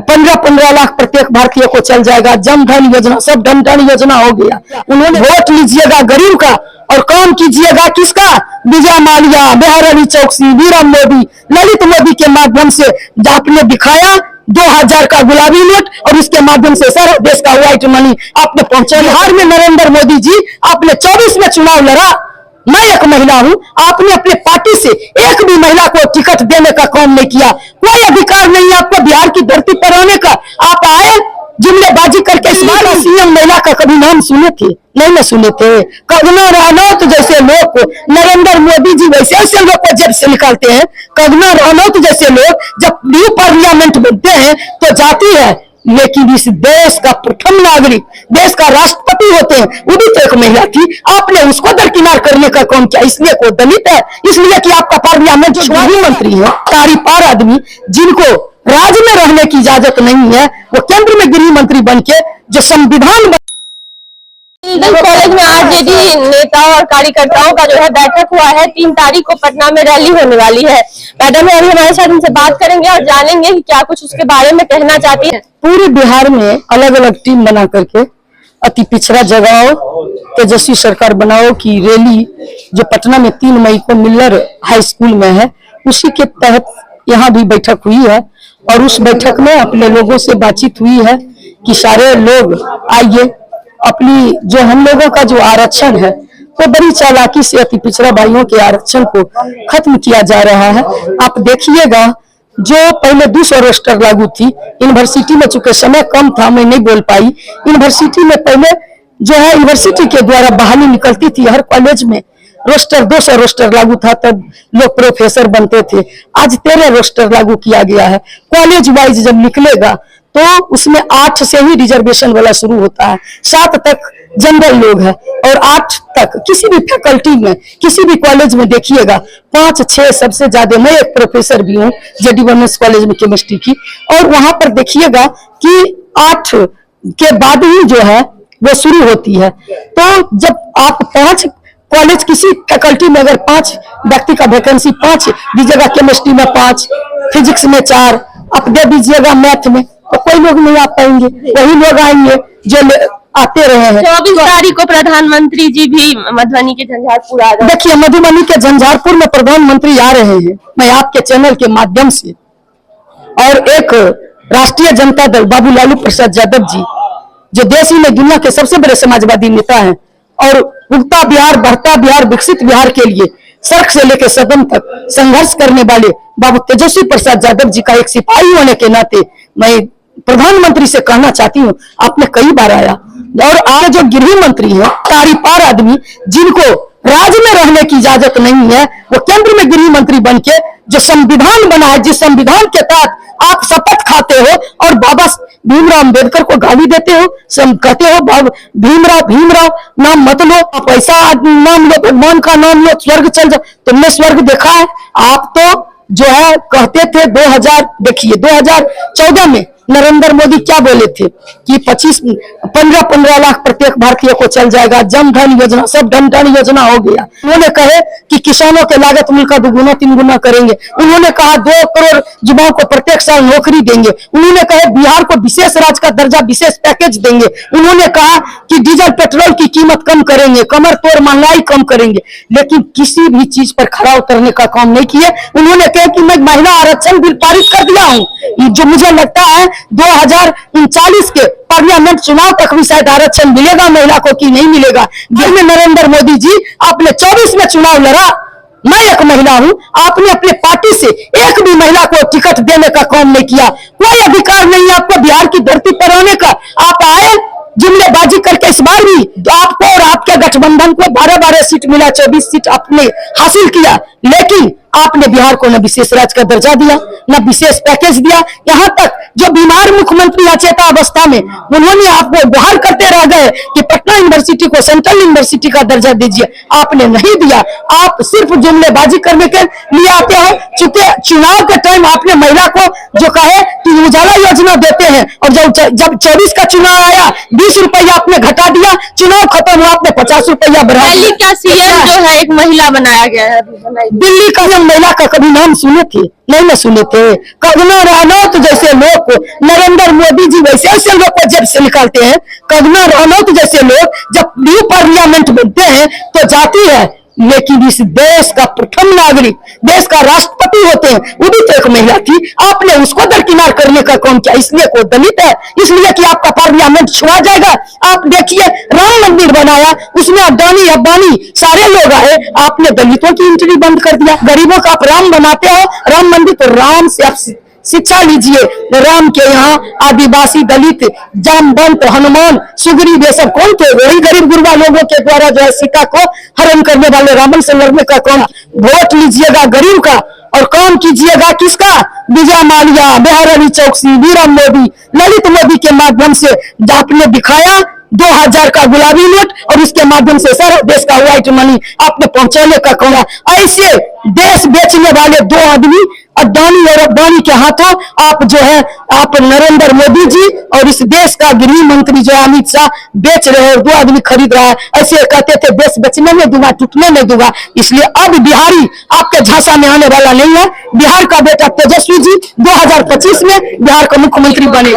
15-15 लाख प्रत्येक भारतीय को चल जाएगा। जन धन योजना, सब धन धन योजना हो गया। उन्होंने वोट लीजिएगा गरीब का और काम कीजिएगा किसका? विजय माल्या, मेहर अली चौकसी, वीरम मोदी, ललित मोदी के माध्यम से आपने दिखाया 2000 का गुलाबी नोट और इसके माध्यम से सारा देश का व्हाइट मनी आपने पहुंचा। बिहार में नरेंद्र मोदी जी आपने 24 में चुनाव लड़ा। मैं एक महिला हूं, आपने अपने पार्टी से एक भी महिला को टिकट देने का काम नहीं किया। कोई अधिकार नहीं आपको बिहार की धरती पर आने का। आप आए जुमलेबाजी करके। इस बार सीएम महिला का कभी नाम सुने थे? नहीं ना सुने थे। कंगना रनौत जैसे लोग को, नरेंद्र मोदी जी वैसे ऐसे लोग को जेल से निकालते हैं। कंगना रनौत जैसे लोग जब न्यू पार्लियामेंट बनते हैं तो जाती है, लेकिन इस देश का प्रथम नागरिक, देश का राष्ट्रपति होते हैं, वो भी तो एक महिला थी। आपने उसको दरकिनार करने का काम किया। इसलिए को दलित है, इसलिए कि आपका पार्लियामेंट गृह मंत्री है, तारी पार आदमी जिनको राज्य में रहने की इजाजत नहीं है, वो केंद्र में गृह मंत्री बनके जो संविधान कॉलेज में आरजेडी नेता और कार्यकर्ताओं का जो है बैठक हुआ है। 3 तारीख को पटना में रैली होने वाली है। मैडम अभी हमारे साथ उनसे बात करेंगे और जानेंगे कि क्या कुछ उसके बारे में कहना चाहती है। पूरे बिहार में अलग अलग टीम बना करके अति पिछड़ा जगाओ, तेजस्वी सरकार बनाओ की रैली जो पटना में 3 मई को मिल्लर हाई स्कूल में है, उसी के तहत यहाँ भी बैठक हुई है। और उस बैठक में अपने लोगों से बातचीत हुई है कि सारे लोग आइए, अपनी जो हम लोगों का जो आरक्षण है वो बड़ी चालाकी से अति पिछड़ा भाइयों के आरक्षण को खत्म किया जा रहा है। आप देखिएगा जो पहले 200 रोस्टर लागू थी यूनिवर्सिटी में, चूंकि समय कम था मैं नहीं बोल पाई। यूनिवर्सिटी में पहले जो है यूनिवर्सिटी के द्वारा बहाली निकलती थी, हर कॉलेज में रोस्टर 200 रोस्टर लागू था, तब लोग प्रोफेसर बनते थे। आज 13 रोस्टर लागू किया गया है। कॉलेज वाइज जब निकलेगा तो उसमें 8 से ही रिजर्वेशन वाला शुरू होता है, 7 तक जनरल लोग है और 8 तक किसी भी फैकल्टी में, किसी भी कॉलेज में देखिएगा 5-6 सबसे ज्यादा। मैं एक प्रोफेसर भी हूँ जेडी वुमेन्स कॉलेज में केमिस्ट्री की, और वहां पर देखिएगा कि 8 के बाद ही जो है वो शुरू होती है। तो जब आप 5 कॉलेज किसी फैकल्टी में अगर 5 व्यक्ति का वैकेंसी 5 दीजिएगा, केमिस्ट्री में 5, फिजिक्स में 4, आप दे दीजिएगा मैथ में, तो कोई लोग नहीं आ पाएंगे। वही लोग आएंगे जो आते रहे हैं। 24 तारीख को प्रधानमंत्री जी भी मधुबनी के झंझारपुर आ रहे हैं। देखिए मधुबनी के झंझारपुर में प्रधानमंत्री आ रहे हैं, मैं आपके चैनल के माध्यम से, और एक राष्ट्रीय जनता दल बाबू लालू प्रसाद यादव जी जो देश ही में दुनिया के सबसे बड़े समाजवादी नेता हैं और उगता बिहार, बढ़ता बिहार, विकसित बिहार के लिए सड़क से लेकर सदन तक संघर्ष करने वाले बाबू तेजस्वी प्रसाद यादव जी का एक सिपाही होने के नाते मैं प्रधानमंत्री से कहना चाहती हूँ, आपने कई बार आया और आज जो गृह मंत्री है तारी पार आदमी जिनको राज्य में रहने की इजाजत नहीं है, वो केंद्र में गृह मंत्री बनके जो संविधान बना है, जिस संविधान के तहत आप शपथ खाते हो और बाबा भीमराव अम्बेडकर को गाली देते हो, कहते हो भीमराव नाम मत लो, आप ऐसा नाम लो, भगवान का नाम लो, स्वर्ग चल जाओ। तुमने स्वर्ग देखा है? आप तो जो है कहते थे 2014 में नरेंद्र मोदी क्या बोले थे कि 15-15 लाख प्रत्येक भारतीय को चल जाएगा। जन धन योजना, सब धन धन योजना हो गया। उन्होंने कहे कि किसानों के लागत मूल्य का 2 3 गुना करेंगे। उन्होंने कहा 2 करोड़ युवाओं को प्रत्येक साल नौकरी देंगे। उन्होंने कहा बिहार को विशेष राज्य का दर्जा, विशेष पैकेज देंगे। उन्होंने कहा कि डीजल पेट्रोल की कीमत कम करेंगे, कमर तोड़ महंगाई कम करेंगे, लेकिन किसी भी चीज पर खड़ा उतरने का काम नहीं किए। उन्होंने कहा कि मैं महिला आरक्षण बिल पारित कर दिया हूँ, जो मुझे लगता है 2039 के पार्लियामेंट चुनाव तक भी शायद आरक्षण मिलेगा महिला को कि नहीं मिलेगा। जिसमें नरेंद्र मोदी जी आपने 24 में चुनाव लड़ा। मैं एक महिला हूं, आपने अपने पार्टी से एक भी महिला को टिकट देने का काम नहीं किया। कोई अधिकार नहीं है आपको बिहार की धरती पर आने का। आप आए जुमलेबाजी करके। इस बार भी तो आपको और आपके गठबंधन को 12-12 सीट मिला, 24 सीट आपने हासिल किया, लेकिन आपने बिहार को न विशेष राज्य का दर्जा दिया, न विशेष पैकेज दिया। यहाँ तक जो बीमार मुख्यमंत्री अचेता अवस्था में उन्होंने आपको गुहार करते रह गए कि पटना यूनिवर्सिटी को सेंट्रल यूनिवर्सिटी का दर्जा दीजिए, आपने नहीं दिया। आप सिर्फ जुमलेबाजी करने के लिए आते हो। चूंकि चुनाव के टाइम आपने महिला को जो कहे कि उजाला योजना योजना देते हैं, और जब 24 का चुनाव आया 20 रुपया आपने घटा दिया, चुनाव खत्म हुआ आपने 50 रुपया बढ़ा दिया। दिल्ली का सीएम जो है एक महिला बनाया गया है। दिल्ली का महिला का कभी नाम सुने थे? नहीं ना सुने थे। कंगना रनौत जैसे लोग को, नरेंद्र मोदी जी वैसे ऐसे लोग को जेब से निकालते हैं। कंगना रनौत जैसे लोग जब न्यू पार्लियामेंट बनते हैं तो जाती है, लेकिन इस देश का प्रथम नागरिक, देश का राष्ट्रपति होते हैं, वो भी तो एक महिला थी। आपने उसको दरकिनार करने का काम किया, इसलिए कोई दलित है, इसलिए कि आपका पार्लियामेंट छुआ जाएगा। आप देखिए राम मंदिर बनाया, उसमें अडानी अब्बानी सारे लोग आए, आपने दलितों की एंट्री बंद कर दिया। गरीबों का आप राम बनाते हो, राम मंदिर, तो राम से आप शिक्षा लीजिए। राम के यहाँ आदिवासी, दलित, जामवंत, हनुमान, सुग्रीव, ये सब कौन थे? वही गरीब गुरबा लोगों के द्वारा जो है सीता को हरण करने वाले, रावण से लड़ने का काम। वोट लीजिएगा गरीब का और काम कीजिएगा किसका? विजय माल्या, बिहार चौकसी, वीरम मोदी, ललित मोदी के माध्यम से आपने दिखाया 2000 का गुलाबी नोट, और इसके माध्यम से सारा देश का व्हाइट मनी आपने पहुंचाने का काम। ऐसे देश बेचने वाले दो आदमी, अडानी और अब्बानी के हाथों आप जो है, आप नरेंद्र मोदी जी और इस देश का गृह मंत्री जो अमित शाह बेच रहे हैं, और दो आदमी खरीद रहा है। ऐसे कहते थे देश बेचने में दूंगा, टूटने में दूंगा। इसलिए अब बिहारी आपके झांसा में आने वाला नहीं है। बिहार का बेटा तेजस्वी जी 2025 में बिहार का मुख्यमंत्री बने।